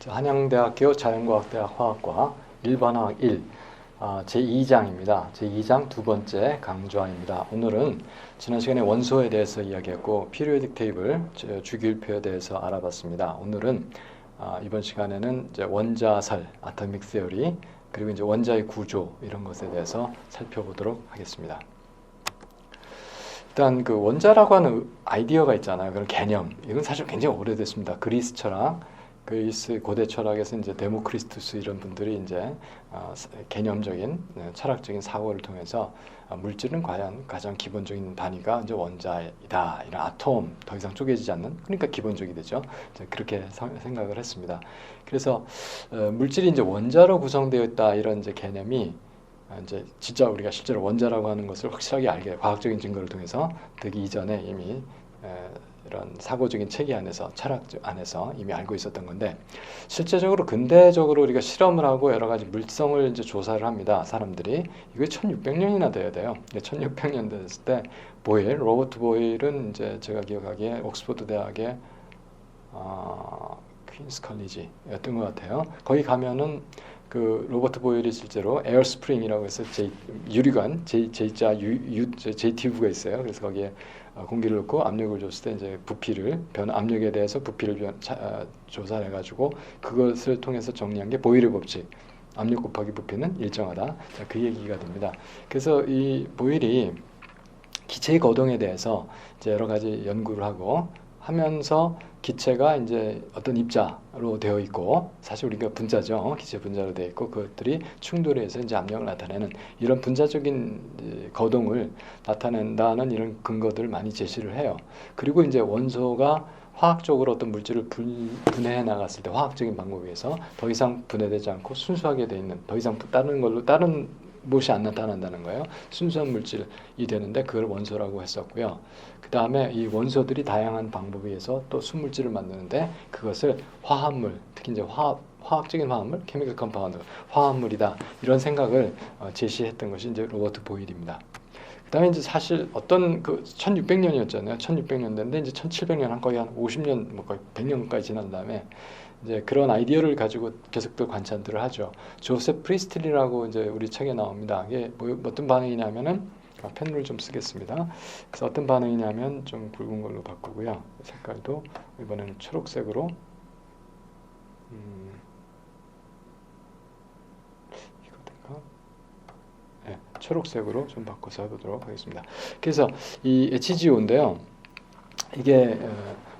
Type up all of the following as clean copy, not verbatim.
한양대학교 자연과학대학 화학과 1반학 1 제2장입니다. 제2장 두 번째 강좌입니다. 오늘은 지난 시간에 원소에 대해서 이야기했고 피리오딕 테이블, 주기율표에 대해서 알아봤습니다. 오늘은 이번 시간에는 이제 원자설, 아토믹 세어리, 그리고 이제 원자의 구조 이런 것에 대해서 살펴보도록 하겠습니다. 일단 그 원자라고 하는 아이디어가 있잖아요. 그런 개념. 이건 사실 굉장히 오래됐습니다. 그리스 철학, 그리스 고대 철학에서 이제 데모크리투스 이런 분들이 이제 개념적인 철학적인 사고를 통해서 물질은 과연 가장 기본적인 단위가 이제 원자이다. 이런 아톰 더 이상 쪼개지지 않는, 그러니까 기본적이 되죠. 그렇게 생각을 했습니다. 그래서 물질이 이제 원자로 구성되어 있다 이런 이제 개념이 이제 진짜 우리가 실제로 원자라고 하는 것을 확실하게 알게 과학적인 증거를 통해서 되기 이전에 이미 이런 사고적인 체계 안에서 철학 안에서 이미 알고 있었던 건데, 실제적으로 근대적으로 우리가 실험을 하고 여러 가지 물성을 이제 조사를 합니다. 사람들이 이게 1600년이나 돼야 돼요. 1600년 됐을 때 로버트 보일은 이제 제가 기억하기에 옥스퍼드 대학의 퀸스 컬리지였던 것 같아요. 거기 가면은 그 로버트 보일이 실제로 에어스프링이라고 해서 유리관 J자 JTUV가 있어요. 그래서 거기에 공기를 넣고 압력을 줬을 때 이제 부피를 압력에 대해서 부피를 조사해 가지고 그것을 통해서 정리한 게 보일의 법칙. 압력 곱하기 부피는 일정하다. 자, 그 얘기가 됩니다. 그래서 이 보일이 기체의 거동에 대해서 이제 여러 가지 연구를 하면서 기체가 이제 어떤 입자로 되어 있고, 사실 우리가 분자죠. 기체 분자로 되어 있고, 그것들이 충돌해서 이제 압력을 나타내는 이런 분자적인 거동을 나타낸다는 이런 근거들을 많이 제시를 해요. 그리고 이제 원소가 화학적으로 어떤 물질을 분해해 나갔을 때 화학적인 방법에 의해서 더 이상 분해되지 않고 순수하게 되어 있는, 더 이상 다른 못이 안 나타난다는 거예요. 순수한 물질이 되는데 그걸 원소라고 했었고요. 그 다음에 이 원소들이 다양한 방법에 의해서 또 순물질을 만드는데 그것을 화합물, 특히 이제 화학적인 화합물, 케미컬 컴파운드, 화합물이다. 이런 생각을 제시했던 것이 이제 로버트 보일입니다. 그 다음에 이제 사실 어떤 1600년이었잖아요. 1600년대인데 이제 1700년 거의 한 50년, 거의 100년까지 지난 다음에 이제 그런 아이디어를 가지고 계속들 관찰들을 하죠. 조셉 프리스틀리라고 이제 우리 책에 나옵니다. 이게 어떤 반응이냐면은 펜을 좀 쓰겠습니다. 그래서 어떤 반응이냐면 좀 굵은 걸로 바꾸고요. 색깔도 이번에는 초록색으로 이거든가? 네, 초록색으로 좀 바꿔서 해보도록 하겠습니다. 그래서 이 HGO인데요. 이게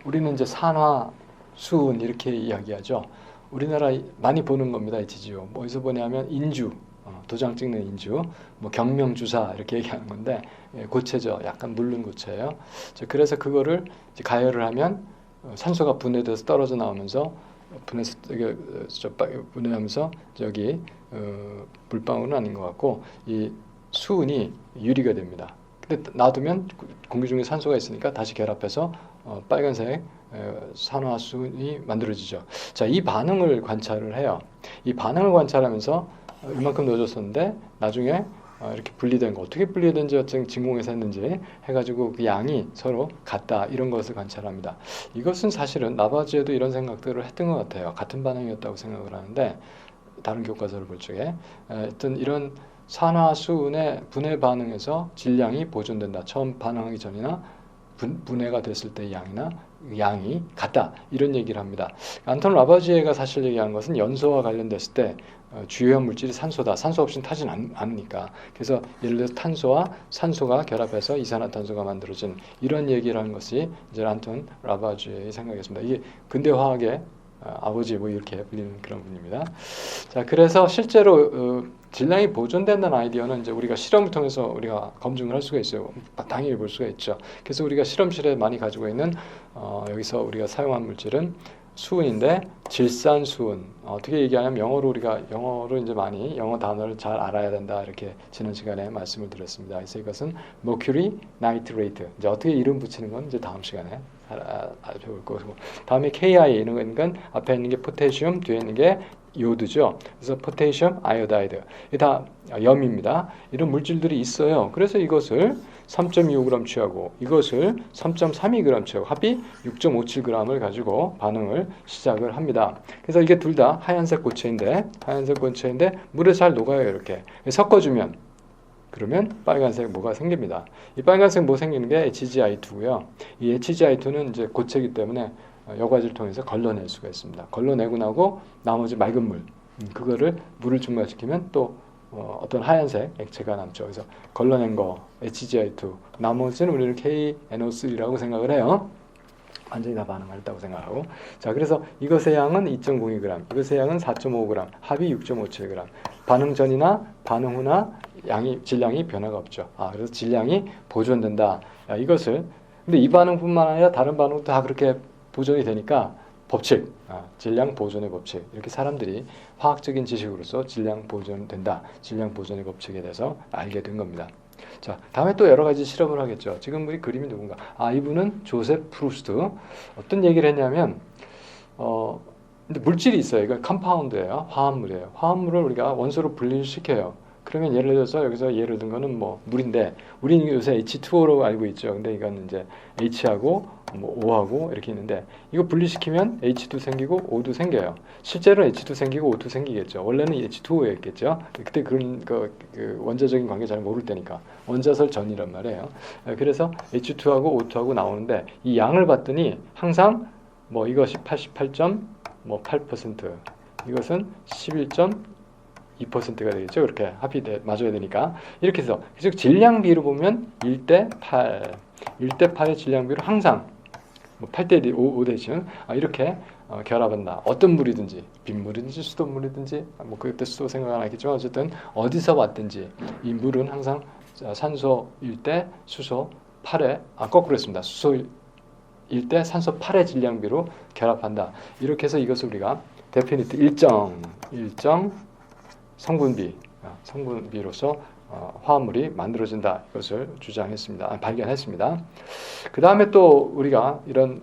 우리는 이제 산화 수은 이렇게 이야기하죠. 우리나라 많이 보는 겁니다. HGO. 어디서 보냐면 인주, 도장 찍는 인주, 경명주사 이렇게 얘기하는 건데 고체죠. 약간 물른 고체예요. 그래서 그거를 이제 가열을 하면 산소가 분해돼서 떨어져 나오면서 분해하면서 여기 물방울은 아닌 것 같고 이 수은이 유리가 됩니다. 근데 놔두면 공기 중에 산소가 있으니까 다시 결합해서 빨간색 산화수이 만들어지죠. 자, 이 반응을 관찰을 해요. 이 반응을 관찰하면서 이만큼 넣어줬었는데 나중에 이렇게 분리된 거, 어떻게 분리된지 어떤 진공에서 했는지 해가지고 그 양이 서로 같다, 이런 것을 관찰합니다. 이것은 사실은 라바즈에도 이런 생각들을 했던 것 같아요. 같은 반응이었다고 생각을 하는데 다른 교과서를 볼 적에 어떤 이런 산화수은의 분해 반응에서 질량이 보존된다. 처음 반응하기 전이나 분해가 됐을 때 양이 같다, 이런 얘기를 합니다. 안톤 라바지에가 사실 얘기한 것은 연소와 관련됐을 때 주요한 물질이 산소다. 산소 없이는 타진 않으니까. 그래서 예를 들어서 탄소와 산소가 결합해서 이산화탄소가 만들어진 이런 얘기를 하는 것이 이제 안톤 라바지의 생각이었습니다. 이게 근대 화학의 아버지 이렇게 불리는 그런 분입니다. 자, 그래서 실제로 질량이 보존된다는 아이디어는 이제 우리가 실험을 통해서 우리가 검증을 할 수가 있어요. 당연히 볼 수가 있죠. 그래서 우리가 실험실에 많이 가지고 있는 여기서 우리가 사용한 물질은 수은인데 질산수은, 어떻게 얘기하냐면 영어로 이제 많이 영어 단어를 잘 알아야 된다, 이렇게 지난 시간에 말씀을 드렸습니다. 그래서 이것은 mercury nitrate, 이제 어떻게 이름 붙이는 건 이제 다음 시간에 알아볼 거고, 다음에 KI 이런 건 앞에 있는 게 포테슘, 뒤에 있는 게 요드죠. 그래서 포테슘 아이오다이드, 이게 다 염입니다. 이런 물질들이 있어요. 그래서 이것을 3.25g 취하고 이것을 3.32g 취하고 합이 6.57g을 가지고 반응을 시작을 합니다. 그래서 이게 둘 다 하얀색 고체인데 물에 잘 녹아요. 이렇게 섞어주면 그러면 빨간색 뭐가 생깁니다. 이 빨간색 뭐 생기는 게 HgI2고요. 이 HgI2는 이제 고체이기 때문에 여과지를 통해서 걸러낼 수가 있습니다. 걸러내고 나고 나머지 맑은 물 그거를 물을 증발시키면 또 어떤 하얀색 액체가 남죠. 그래서 걸러낸 거 HgI2 나머지는 우리는 KNO3라고 생각을 해요. 완전히 다 반응했다고 생각하고 자 그래서 이것의 양은 2.02g 이것의 양은 4.5g 합이 6.57g 반응 전이나 반응 후나 질량이 변화가 없죠. 그래서 질량이 보존된다. 이것을 근데 이 반응뿐만 아니라 다른 반응도 다 그렇게 보존이 되니까 법칙, 질량 보존의 법칙 이렇게 사람들이 화학적인 지식으로서 질량 보존된다. 질량 보존의 법칙에 대해서 알게 된 겁니다. 자, 다음에 또 여러 가지 실험을 하겠죠. 지금 우리 그림이 누군가? 이분은 조셉 프루스트. 어떤 얘기를 했냐면, 근데 물질이 있어요. 이건 컴파운드예요. 화합물이에요. 화합물을 우리가 원소로 분리시켜요. 그러면 예를 들어서 여기서 예를 든 거는 뭐 물인데, 우리는 요새 H2O로 알고 있죠. 근데 이건 이제 H하고 뭐 O하고 이렇게 있는데, 이거 분리시키면 H2 생기고 O도 생겨요. 실제로는 H2 생기고 O2 생기겠죠. 원래는 H2O였겠죠. 그때 그런 그 원자적인 관계 잘 모를 때니까 원자설 전이란 말이에요. 그래서 H2하고 O2하고 나오는데 이 양을 봤더니 항상 뭐 이것이 88.8% 이것은 11.2%가 되겠죠. 그렇게 합이 맞아야 되니까 이렇게 해서 즉 질량비로 보면 1대 8, 1대 8의 질량비로 항상 뭐 8대 5 대신 이렇게 결합한다. 어떤 물이든지 빗물이든지 수돗물이든지 뭐 그때 수도 생각 안 하겠지만 어쨌든 어디서 왔든지 이 물은 항상 산소 1대 수소 8의 거꾸로 했습니다. 수소 1대 산소 8의 질량비로 결합한다. 이렇게 해서 이것을 우리가 데피니트 일정 성분비로서 화합물이 만들어진다. 이것을 주장했습니다. 발견했습니다. 그 다음에 또 우리가 이런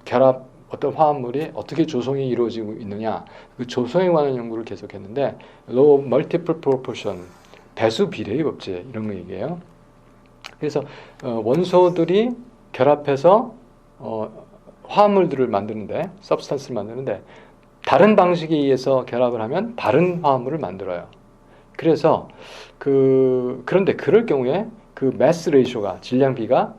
결합 어떤 화합물이 어떻게 조성이 이루어지고 있느냐 그 조성에 관한 연구를 계속했는데 Law of Multiple Proportion 배수 비례의 법칙 이런 거 얘기해요. 그래서 원소들이 결합해서 화합물들을 만드는데 substance를 만드는데 다른 방식에 의해서 결합을 하면 다른 화합물을 만들어요. 그래서 그런데 그럴 경우에 그 mass ratio가 질량비가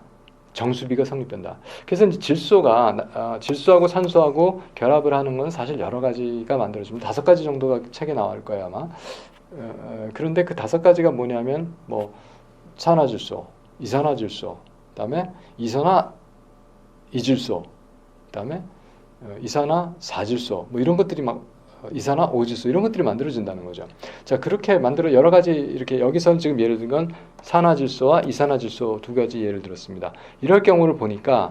정수비가 성립된다. 그래서 이제 질소하고 산소하고 결합을 하는 건 사실 여러 가지가 만들어지면 5가지 정도가 책에 나올 거예요 아마. 그런데 그 5가지가 뭐냐면 뭐 산화질소, 이산화질소, 그다음에 이산화이질소, 그다음에 이산화사질소 뭐 이런 것들이 막 이산화오질소 이런 것들이 만들어진다는 거죠. 자 그렇게 만들어 여러 가지 이렇게 여기서는 지금 예를 든 건 산화질소와 이산화질소 2가지 예를 들었습니다. 이럴 경우를 보니까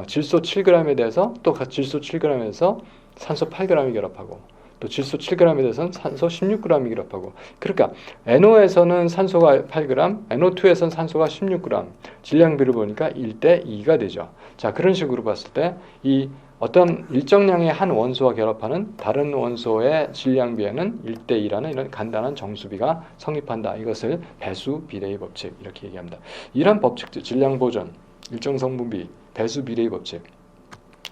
질소 7g에 대해서 또 질소 7g에서 산소 8g이 결합하고 또 질소 7g에 대해서는 산소 16g이 결합하고 그러니까 NO에서는 산소가 8g, NO2에서는 산소가 16g 질량비를 보니까 1대 2가 되죠. 자 그런 식으로 봤을 때 이 어떤 일정량의 한 원소와 결합하는 다른 원소의 질량비에는 1대 2라는 이런 간단한 정수비가 성립한다. 이것을 배수 비례의 법칙 이렇게 얘기합니다. 이런 법칙들 질량 보존, 일정 성분비, 배수 비례의 법칙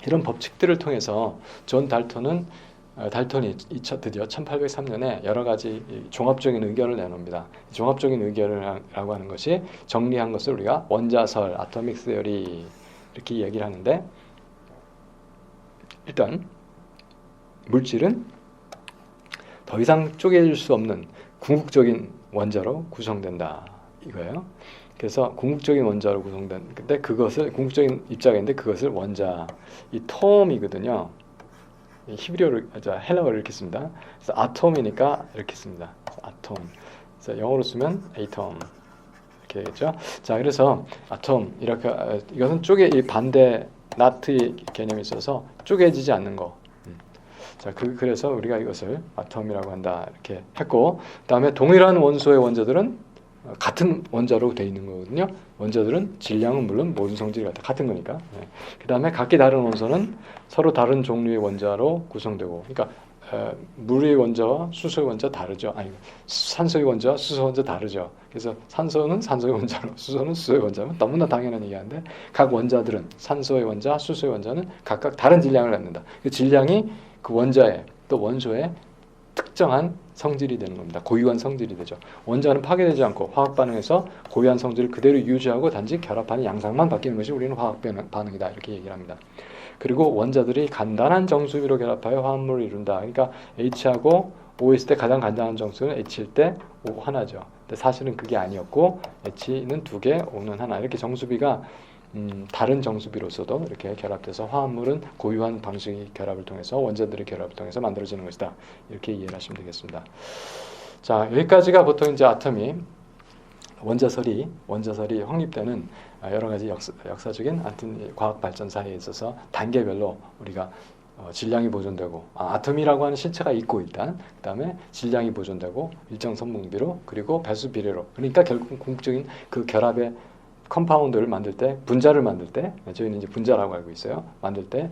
이런 법칙들을 통해서 존 달턴이 드디어 1803년에 여러 가지 종합적인 의견을 내놓습니다. 종합적인 의견이라고 하는 것이 정리한 것을 우리가 원자설, 아토믹 세어리 이렇게 얘기를 하는데 일단 물질은 더 이상 쪼개질 수 없는 궁극적인 원자로 구성된다 이거예요. 그래서 궁극적인 원자로 구성된 근데 그것을 궁극적인 입자가인데 그것을 원자 이 톰이거든요. 히브리어로 헬라어를 이렇게 씁니다. 그래서 아톰이니까 이렇게 씁니다. 아톰. 그래서 영어로 쓰면 atom 이렇게 되겠죠. 자 그래서 아톰 이렇게 이것은 이 반대 나트의 개념이 있어서 쪼개지지 않는 거. 자, 그래서 우리가 이것을 아톰이라고 한다 이렇게 했고, 그다음에 동일한 원소의 원자들은 같은 원자로 되어 있는 거거든요. 원자들은 질량은 물론 모든 성질이 같은 거니까. 그 다음에 각기 다른 원소는 서로 다른 종류의 원자로 구성되고, 그러니까 물의 원자와 수소의 원자 다르죠. 아니, 산소의 원자와 수소 원자 다르죠. 그래서 산소는 산소의 원자로, 수소는 수소의 원자로, 너무나 당연한 얘기인데 각 원자들은 산소의 원자, 수소의 원자는 각각 다른 질량을 갖는다. 그 질량이 그 원자의 또 원소의 특정한 성질이 되는 겁니다. 고유한 성질이 되죠. 원자는 파괴되지 않고 화학 반응에서 고유한 성질을 그대로 유지하고 단지 결합하는 양상만 바뀌는 것이 우리는 화학 반응이다 이렇게 얘기를 합니다. 그리고 원자들이 간단한 정수비로 결합하여 화합물을 이룬다. 그러니까 H하고 O 있을 때 가장 간단한 정수는 H일 때 O 하나죠. 근데 사실은 그게 아니었고 H는 2개, O는 하나. 이렇게 정수비가 다른 정수비로서도 이렇게 결합돼서 화합물은 고유한 방식의 결합을 통해서 원자들의 결합을 통해서 만들어지는 것이다. 이렇게 이해를 하시면 되겠습니다. 자, 여기까지가 보통 이제 아토미 원자설이 확립되는 여러 가지 역사적인 하여튼 과학 발전사에 있어서 단계별로 우리가 질량이 보존되고 아톰이라고 하는 실체가 있고 일단 그 다음에 질량이 보존되고 일정 선분비로 그리고 배수 비례로 그러니까 결국 궁극적인 그 결합의 컴파운드를 만들 때 분자를 만들 때 저희는 이제 분자라고 알고 있어요. 만들 때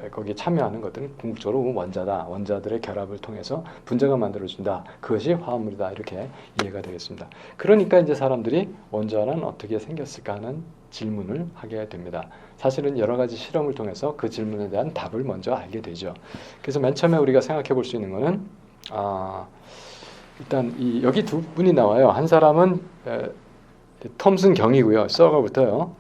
거기에 참여하는 것들은 궁극적으로 원자다. 원자들의 결합을 통해서 분자가 만들어진다. 그것이 화합물이다. 이렇게 이해가 되겠습니다. 그러니까 이제 사람들이 원자는 어떻게 생겼을까 하는 질문을 하게 됩니다. 사실은 여러 가지 실험을 통해서 그 질문에 대한 답을 먼저 알게 되죠. 그래서 맨 처음에 우리가 생각해 볼 수 있는 것은 일단 여기 두 분이 나와요. 한 사람은 톰슨 경이고요. 서거부터요.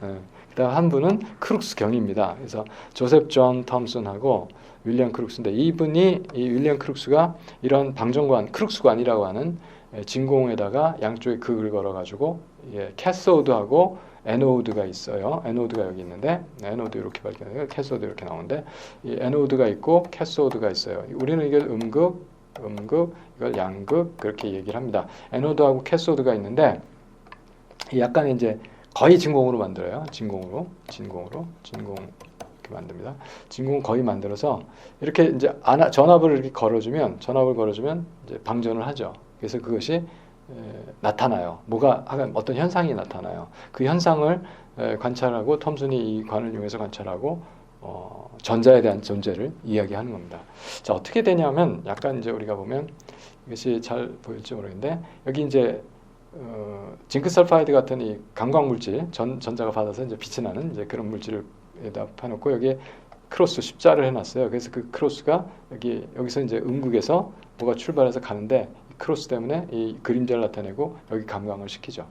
그다음 한 분은 크룩스 경입니다. 그래서 조셉 존 톰슨하고 윌리엄 크룩스인데 이 윌리엄 크룩스가 이런 방정관 크룩스관이라고 하는 진공에다가 양쪽에 극을 걸어가지고 캐소드하고 에노드가 있어요. 에노드가 여기 있는데 에노드 이렇게 밝혀요. 캐소드 이렇게 나오는데 이 에노드가 있고 캐소드가 있어요. 우리는 이걸 음극, 이걸 양극 그렇게 얘기를 합니다. 에노드하고 캐소드가 있는데 약간 이제 거의 진공으로 만들어요. 진공 이렇게 만듭니다. 진공 거의 만들어서 이렇게 이제 전압을 이렇게 걸어주면 이제 방전을 하죠. 그래서 그것이 나타나요. 어떤 현상이 나타나요. 그 현상을 관찰하고 톰슨이 이 관을 이용해서 관찰하고 전자에 대한 존재를 이야기하는 겁니다. 자, 어떻게 되냐면 약간 이제 우리가 보면 이것이 잘 보일지 모르겠는데 여기 이제 징크 설파이드 같은 이 강광 물질 전자가 받아서 이제 빛이 나는 이제 그런 물질을 에다 펴놓고 여기에 크로스 십자를 해놨어요. 그래서 그 크로스가 여기서 이제 음극에서 뭐가 출발해서 가는데 이 크로스 때문에 이 그림자를 나타내고 여기 감광을 시키죠.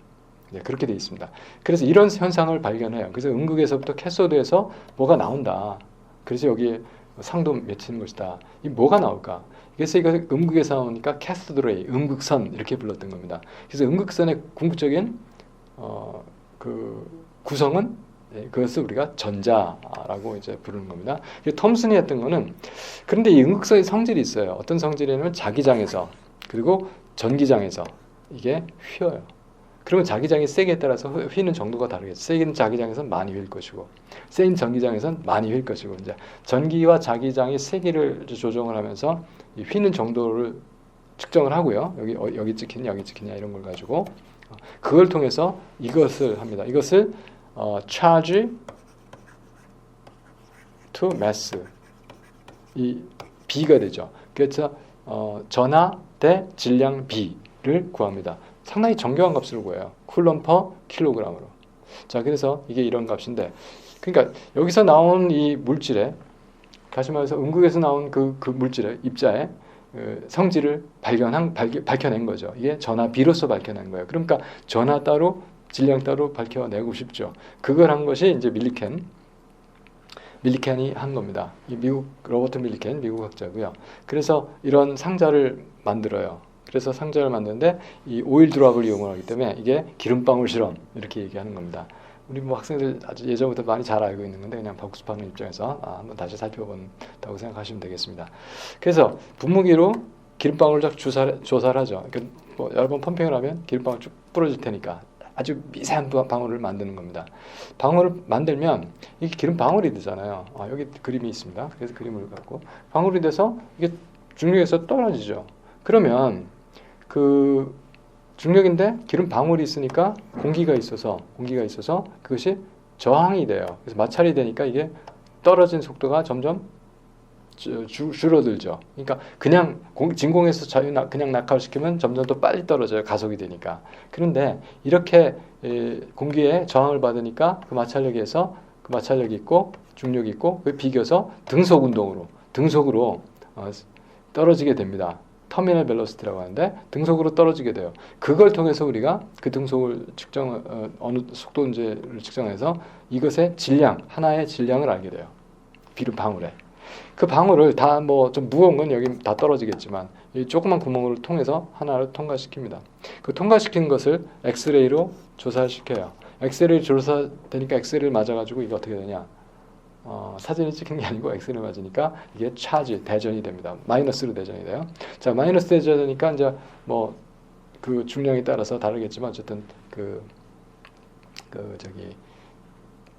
네, 그렇게 되어 있습니다. 그래서 이런 현상을 발견해요. 그래서 음극에서부터 캐소드에서 뭐가 나온다. 그래서 여기에 상도 맺히는 것이다. 이 뭐가 나올까? 그래서 이거 음극에서 나오니까 캐스드레이, 음극선 이렇게 불렀던 겁니다. 그래서 음극선의 궁극적인 그 구성은 그것을 우리가 전자라고 이제 부르는 겁니다. 톰슨이 했던 거는 그런데 이 음극선의 성질이 있어요. 어떤 성질이냐면 자기장에서 그리고 전기장에서 이게 휘어요. 그러면 자기장이 세게 따라서 휘는 정도가 다르겠죠. 세긴 자기장에서는 많이 휠 것이고 센 전기장에서는 많이 휠 것이고 이제 전기와 자기장이 세기를 조정을 하면서 이 휘는 정도를 측정을 하고요. 여기 찍히냐 여기 찍히냐 이런 걸 가지고 그걸 통해서 이것을 합니다. 이것을 charge to mass 이 B가 되죠. 그래서 전하 대 질량 B를 구합니다. 상당히 정교한 값을 구해요. 쿨럼 퍼 킬로그램으로. 자, 그래서 이게 이런 값인데, 그러니까 여기서 나온 이 물질에, 다시 말해서 음극에서 나온 그 물질의 입자의 성질을 밝혀낸 거죠. 이게 전하 B로서 밝혀낸 거예요. 그러니까 전하 따로, 질량 따로 밝혀내고 싶죠. 그걸 한 것이 이제 밀리켄이 한 겁니다. 이 로버트 밀리켄, 미국 학자고요. 그래서 이런 상자를 만들어요. 그래서 상자를 만드는데 이 오일 드랍을 이용하기 때문에 이게 기름방울 실험 이렇게 얘기하는 겁니다. 우리 뭐 학생들 아주 예전부터 많이 잘 알고 있는 건데 그냥 복습하는 입장에서 한번 다시 살펴본다고 생각하시면 되겠습니다. 그래서 분무기로 기름방울을 조사를 하죠. 그러니까 뭐 여러 번 펌핑을 하면 기름방울 쭉 부러질 테니까 아주 미세한 방울을 만드는 겁니다. 방울을 만들면 이게 기름방울이 되잖아요. 여기 그림이 있습니다. 그래서 그림을 갖고 방울이 돼서 이게 중력에서 떨어지죠. 그러면 그 중력인데 기름 방울이 있으니까 공기가 있어서 그것이 저항이 돼요. 그래서 마찰이 되니까 이게 떨어진 속도가 점점 줄어들죠. 그러니까 그냥 진공에서 그냥 낙하시키면 점점 더 빨리 떨어져요. 가속이 되니까. 그런데 이렇게 공기에 저항을 받으니까 그 마찰력에 의해서 그 마찰력이 있고 중력이 있고 그 비겨서 등속으로 떨어지게 됩니다. 터미널 벨로시티라고 하는데 등속으로 떨어지게 돼요. 그걸 통해서 우리가 그 등속을 어느 속도인지를 측정해서 이것의 질량, 하나의 질량을 알게 돼요. 비름 방울에. 그 방울을 다 뭐 좀 무거운 건 여기 다 떨어지겠지만 이 조그만 구멍을 통해서 하나를 통과시킵니다. 그 통과시킨 것을 엑스레이로 조사시켜요. 엑스레이 조사되니까 엑스레이를 맞아가지고 이게 어떻게 되냐? 사진이 찍힌 게 아니고 엑스레이 맞으니까 이게 차지, 대전이 됩니다. 마이너스로 대전이 돼요. 자, 마이너스 대전이니까 이제 뭐 그 중량에 따라서 다르겠지만 어쨌든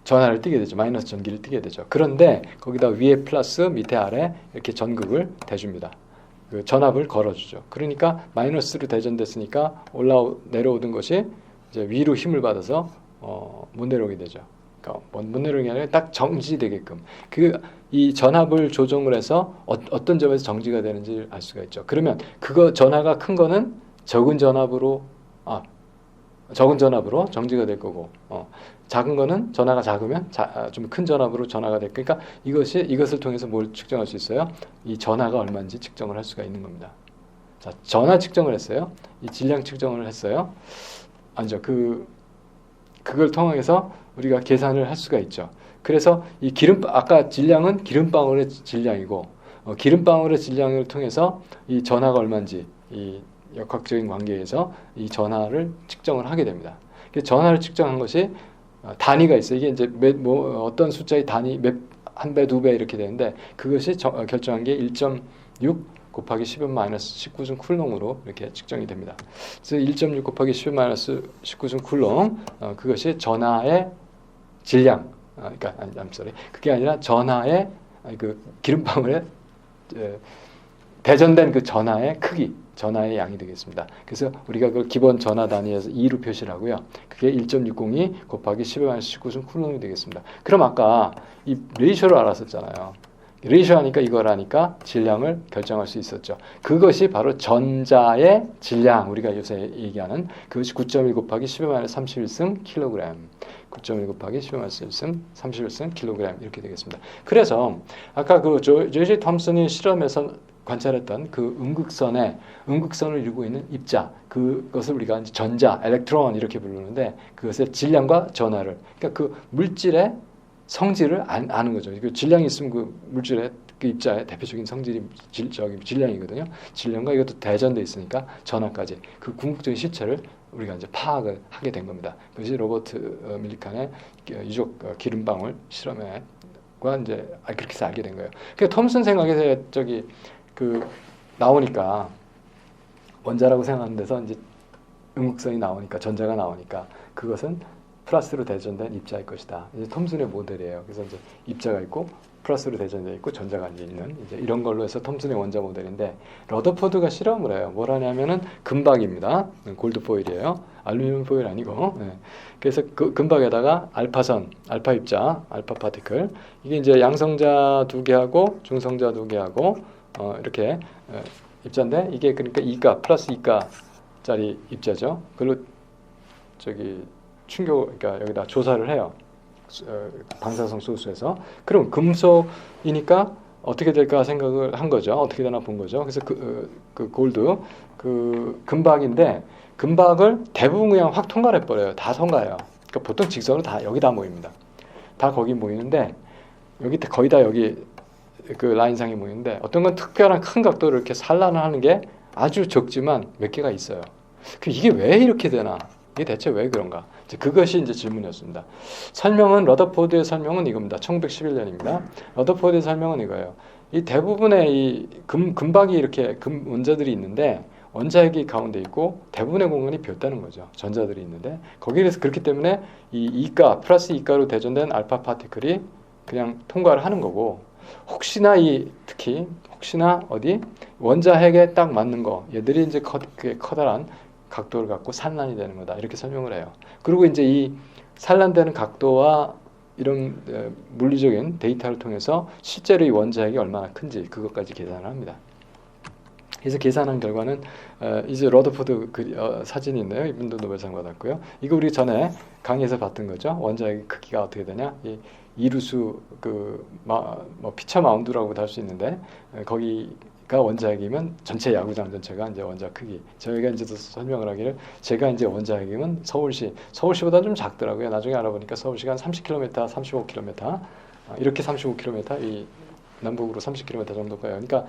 전하를 띠게 되죠. 마이너스 전기를 띠게 되죠. 그런데 거기다 위에 플러스 밑에 아래 이렇게 전극을 대줍니다. 그 전압을 걸어주죠. 그러니까 마이너스로 대전됐으니까 내려오던 것이 이제 위로 힘을 받아서 못 내려오게 되죠. 그러니까 못 내려오는 게 아니라 딱 정지되게끔 이 전압을 조정을 해서 어떤 점에서 정지가 되는지 알 수가 있죠. 그러면 전하가 큰 거는 적은 전압으로 정지가 될 거고 작은 거는 전하가 작으면 좀 큰 전압으로 전하가 될 거니까 이것을 통해서 뭘 측정할 수 있어요? 이 전하가 얼마인지 측정을 할 수가 있는 겁니다. 자, 전하 측정을 했어요. 이 질량 측정을 했어요. 아니죠. 그걸 통해서 우리가 계산을 할 수가 있죠. 그래서 아까 질량은 기름방울의 질량이고 기름방울의 질량을 통해서 이 전하가 얼마인지 이 역학적인 관계에서 이 전하를 측정을 하게 됩니다. 전하를 측정한 것이 단위가 있어요. 이게 이제 어떤 숫자의 단위 한 배, 두 배 이렇게 되는데 그것이 결정한 게 1.6 곱하기 10은 마이너스 19준 쿨롱으로 이렇게 측정이 됩니다. 그래서 1.6 곱하기 10은 마이너스 19준 쿨롱 그것이 전하의 질량 그러니까 그게 아니라 전하의 그 기름방울에 대전된 그 전하의 크기, 전하의 양이 되겠습니다. 그래서 우리가 그걸 기본 전하 단위에서 2로 표시를 하고요. 그게 1.602 곱하기 10의 마이너스 19준 쿨롱이 되겠습니다. 그럼 아까 이 레이쇼를 알았었잖아요. 레이쇼 하니까 이걸 하니까 질량을 결정할 수 있었죠. 그것이 바로 전자의 질량, 우리가 요새 얘기하는 그것이 9.1 곱하기 10의 마이너스 31승 킬로그램. 9.1 곱하기 10의 마이너스 31승 킬로그램 이렇게 되겠습니다. 그래서 아까 그 조지 톰슨이 실험에서 관찰했던 그 음극선을 이루고 있는 입자, 그것을 우리가 이제 전자, 엘렉트론 이렇게 부르는데 그것의 질량과 전하를, 그러니까 그 물질의 성질을 아는 거죠. 그 질량이 있으면 그 물질의 그 입자의 대표적인 성질이 질량이거든요. 질량과 이것도 대전돼 있으니까 전하까지 그 궁극적인 실체를 우리가 이제 파악을 하게 된 겁니다. 그것이 로버트 밀리칸의 유족 기름방울 실험과 이제 그렇게 해서 알게 된 거예요. 그 톰슨 생각에서 나오니까 원자라고 생각하는 데서 이제 음극선이 나오니까 전자가 나오니까 그것은 플러스로 대전된 입자일 것이다. 이제 톰슨의 모델이에요. 그래서 이제 입자가 있고 플러스로 대전되어 있고 전자가 있는 이제 이런 걸로 해서 톰슨의 원자 모델인데 러더포드가 실험을 해요. 뭘 하냐면은 금박입니다. 골드 포일이에요. 알루미늄 포일 아니고. 네. 그래서 그 금박에다가 알파 입자, 알파 파티클 이게 이제 양성자 2개하고 중성자 2개하고 이렇게 입자인데 이게 그러니까 2가 플러스 2가짜리 입자죠. 그걸로 그러니까 여기다 조사를 해요. 방사성 소수에서. 그럼 금속이니까 어떻게 될까 생각을 한 거죠. 어떻게 되나 본 거죠. 그래서 그 골드, 그 금박인데 금박을 대부분 그냥 확 통과를 해버려요. 다 통과해요. 그러니까 보통 직선으로 다 여기 다 모입니다. 다 거기 모이는데 거의 다 여기 그 라인상에 모이는데 어떤 건 특별한 큰 각도를 이렇게 산란을 하는 게 아주 적지만 몇 개가 있어요. 그럼 이게 왜 이렇게 되나? 이게 대체 왜 그런가? 그것이 이제 질문이었습니다. 러더포드의 설명은 이겁니다. 1911년입니다. 러더포드의 설명은 이거예요. 이 대부분의 이 금박이 이렇게 금 원자들이 있는데 원자핵이 가운데 있고 대부분의 공간이 비었다는 거죠. 전자들이 있는데 거기에서 그렇기 때문에 이 플러스 2가로 대전된 알파 파티클이 그냥 통과를 하는 거고 혹시나 원자핵에 딱 맞는 거 얘들이 이제 커다란 각도를 갖고 산란이 되는 거다. 이렇게 설명을 해요. 그리고 이제 이 산란되는 각도와 이런 물리적인 데이터를 통해서 실제로 이 원자핵이 얼마나 큰지 그것까지 계산을 합니다. 그래서 계산한 결과는 이제 러더포드 사진이 있네요. 이분도 노벨상 받았고요. 이거 우리 전에 강의에서 봤던 거죠. 원자핵 크기가 어떻게 되냐? 이 이루수 피처 마운드라고도 할 수 있는데 거기가 원자핵이면 전체 야구장 전체가 이제 원자 크기. 저희가 이제 설명을 하기를 제가 이제 원자핵이면 서울시보다 좀 작더라고요. 나중에 알아보니까 서울시가 한 30km, 35km 이렇게 35km 이 남북으로 30km 정도가요. 그러니까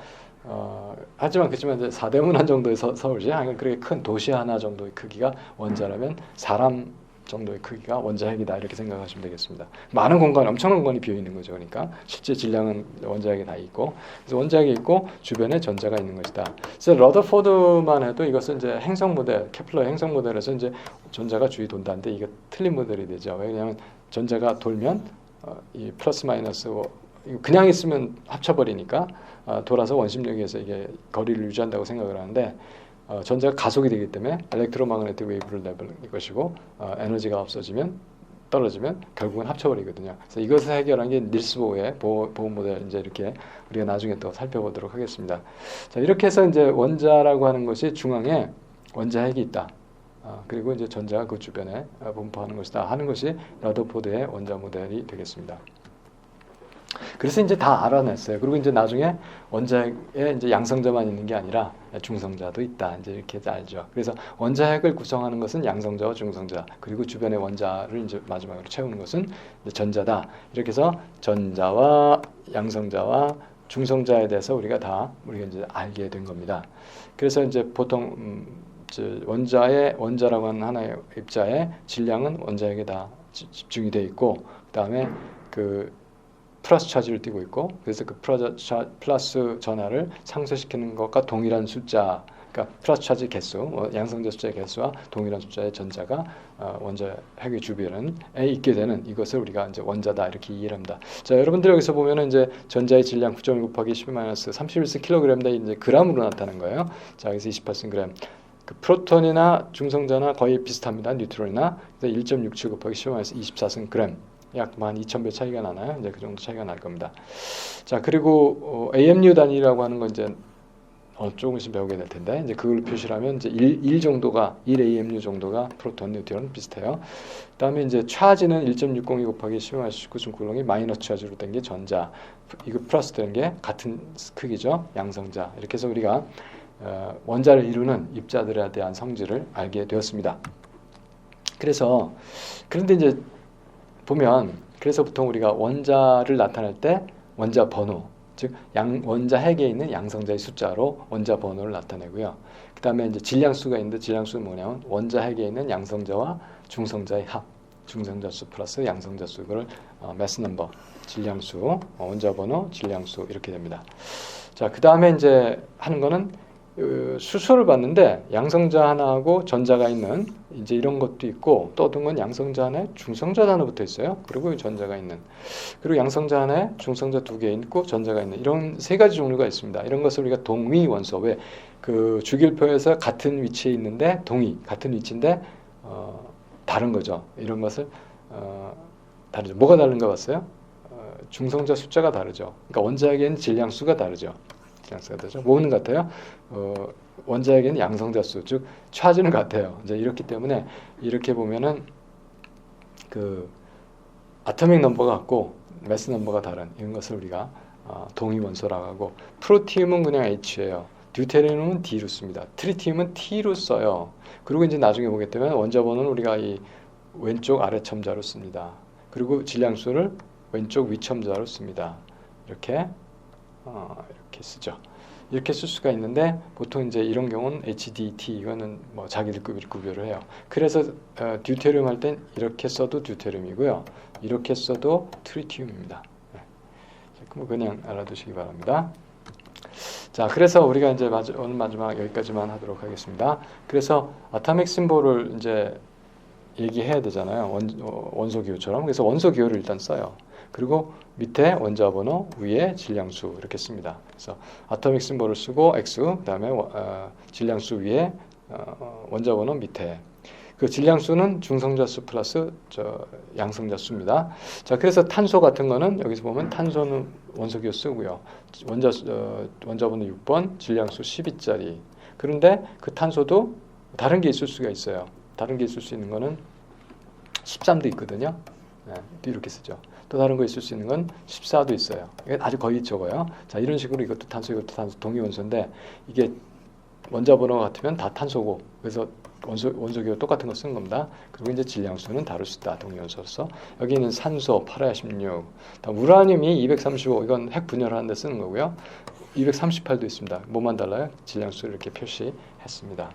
하지만 그렇지만 이제 사대문안 정도의 서울시, 그렇게 큰 도시 하나 정도의 크기가 원자라면 사람 정도의 크기가 원자핵이다 이렇게 생각하시면 되겠습니다. 많은 공간, 엄청난 공간이 비어 있는 거죠. 그러니까 실제 질량은 원자핵이 다 있고, 그래서 원자핵이 있고 주변에 전자가 있는 것이다. 그래서 러더포드만 해도 이것은 이제 행성 모델, 케플러 행성 모델에서 이제 전자가 주위 돈다는데 이거 틀린 모델이 되죠. 왜냐하면 전자가 돌면 이 플러스 마이너스 그냥 있으면 합쳐버리니까 돌아서 원심력에서 이게 거리를 유지한다고 생각을 하는데 전자가 가속이 되기 때문에 엘렉트로마그네틱 웨이브를 내버릴 것이고 에너지가 없어지면 떨어지면 결국은 합쳐버리거든요. 그래서 이것을 해결한 게 닐스 보어의 보어 모델 이제 이렇게 우리가 나중에 또 살펴보도록 하겠습니다. 자, 이렇게 해서 이제 원자라고 하는 것이 중앙에 원자핵이 있다. 그리고 이제 전자가 그 주변에 분포하는 것이다 하는 것이 러더포드의 원자 모델이 되겠습니다. 그래서 이제 다 알아냈어요. 그리고 이제 나중에 원자핵에 이제 양성자만 있는 게 아니라 중성자도 있다. 이제 이렇게 알죠. 그래서 원자핵을 구성하는 것은 양성자와 중성자, 그리고 주변의 원자를 이제 마지막으로 채우는 것은 이제 전자다. 이렇게 해서 전자와 양성자와 중성자에 대해서 우리가 이제 알게 된 겁니다. 그래서 이제 보통 원자라고 하는 하나의 입자의 질량은 원자핵에 다 집중이 돼 있고, 그다음에 그 플러스 차지를 띠고 있고, 그래서 그 플러스 전하를 상쇄시키는 것과 동일한 숫자, 그러니까 플러스 차지 개수, 양성자 숫자의 개수와 동일한 숫자의 전자가 원자핵의 주변에 있게 되는 이것을 우리가 이제 원자다 이렇게 이해를 합니다. 자, 여러분들 여기서 보면은 이제 전자의 질량 9.1 곱하기 10-31kg인데 이제 g으로 나타나는 거예요. 자, 여기서 28g. 그 프로톤이나 중성자나 거의 비슷합니다. 뉴트론이나 1.67 곱하기 10-24g. 약 한 2000배 차이가 나나요? 이제 그 정도 차이가 날 겁니다. 자, 그리고 AMU 단위라고 하는 건 이제 조금씩 배우게 될 텐데, 이제 그걸 표시를 하면 이제 1 정도가 1 AMU 정도가 프로톤, 뉴트론 비슷해요. 그다음에 이제 차지는 1.602 곱하기 10-19.9이 마이너스 차지로 된 게 전자, 이거 플러스 되는 게 같은 크기죠. 양성자. 이렇게 해서 우리가 원자를 이루는 입자들에 대한 성질을 알게 되었습니다. 그런데 이제 보면, 그래서 보통 우리가 원자를 나타낼 때 원자 번호, 즉 원자핵에 있는 양성자의 숫자로 원자 번호를 나타내고요. 그 다음에 이제 질량수가 있는데 질량수는 뭐냐면 원자핵에 있는 양성자와 중성자의 합, 중성자 수 플러스 양성자 수, 이걸 매스 넘버, 질량수, 원자 번호, 질량수 이렇게 됩니다. 자, 그 다음에 이제 하는 거는 수소를 봤는데 양성자 하나하고 전자가 있는 이제 이런 것도 있고, 또 어떤 건 양성자 하나에 중성자 하나 붙어 있어요. 그리고 전자가 있는, 그리고 양성자 하나에 중성자 2개 있고 전자가 있는, 이런 3가지 종류가 있습니다. 이런 것을 우리가 동위 원소, 왜 그 주기율표에서 같은 위치에 있는데 같은 위치인데 다른 거죠. 이런 것을 다르죠. 뭐가 다른가 봤어요? 중성자 숫자가 다르죠. 그러니까 원자에게는 질량수가 다르죠. 뭐는 같아요? 원자에게는 양성자 수, 즉 차지는 같아요. 이제 이렇기 때문에 이렇게 보면은 그 아토믹 넘버가 같고 매스 넘버가 다른 이런 것을 우리가 동위 원소라고 하고, 프로티움은 그냥 H예요. 듀테리움은 D로 씁니다. 트리티움은 T로 써요. 그리고 이제 나중에 보게 되면 원자 번호는 우리가 이 왼쪽 아래 첨자로 씁니다. 그리고 질량수를 왼쪽 위 첨자로 씁니다. 이렇게 쓰죠. 이렇게 쓸 수가 있는데, 보통 이제 이런 경우는 HDT, 이거는 뭐 자기들끼리 구별을 해요. 그래서 듀테리움 할 땐 이렇게 써도 듀테리움이고요, 이렇게 써도 트리티움입니다. 네. 그냥 알아두시기 바랍니다. 자, 그래서 우리가 이제 오늘 마지막 여기까지만 하도록 하겠습니다. 그래서 아토믹 심볼을 이제 얘기해야 되잖아요. 원소 기호처럼. 그래서 원소 기호를 일단 써요. 그리고 밑에 원자 번호, 위에 질량수 이렇게 씁니다. 그래서 아토믹 심볼을 쓰고 X, 그다음에 질량수 위에 원자 번호 밑에. 그 질량수는 중성자 수 플러스 양성자 수입니다. 자, 그래서 탄소 같은 거는 여기서 보면 탄소는 원소기호 쓰고요. 원자 번호 6번, 질량수 12짜리. 그런데 그 탄소도 다른 게 있을 수가 있어요. 다른 게 있을 수 있는 거는 13도 있거든요. 네, 또 이렇게 쓰죠. 또 다른 거 있을 수 있는 건 14도 있어요. 이게 아주 거의 적어요. 자, 이런 식으로 이것도 탄소, 이것도 탄소, 동위 원소인데 이게 원자 번호가 같으면 다 탄소고, 그래서 원소기호 똑같은 거 쓰는 겁니다. 그리고 이제 질량수는 다를 수 있다. 동위 원소로서. 여기는 산소 816, 다음 우라늄이 235, 이건 핵 분열하는 데 쓰는 거고요. 238도 있습니다. 뭐만 달라요? 질량수를 이렇게 표시했습니다.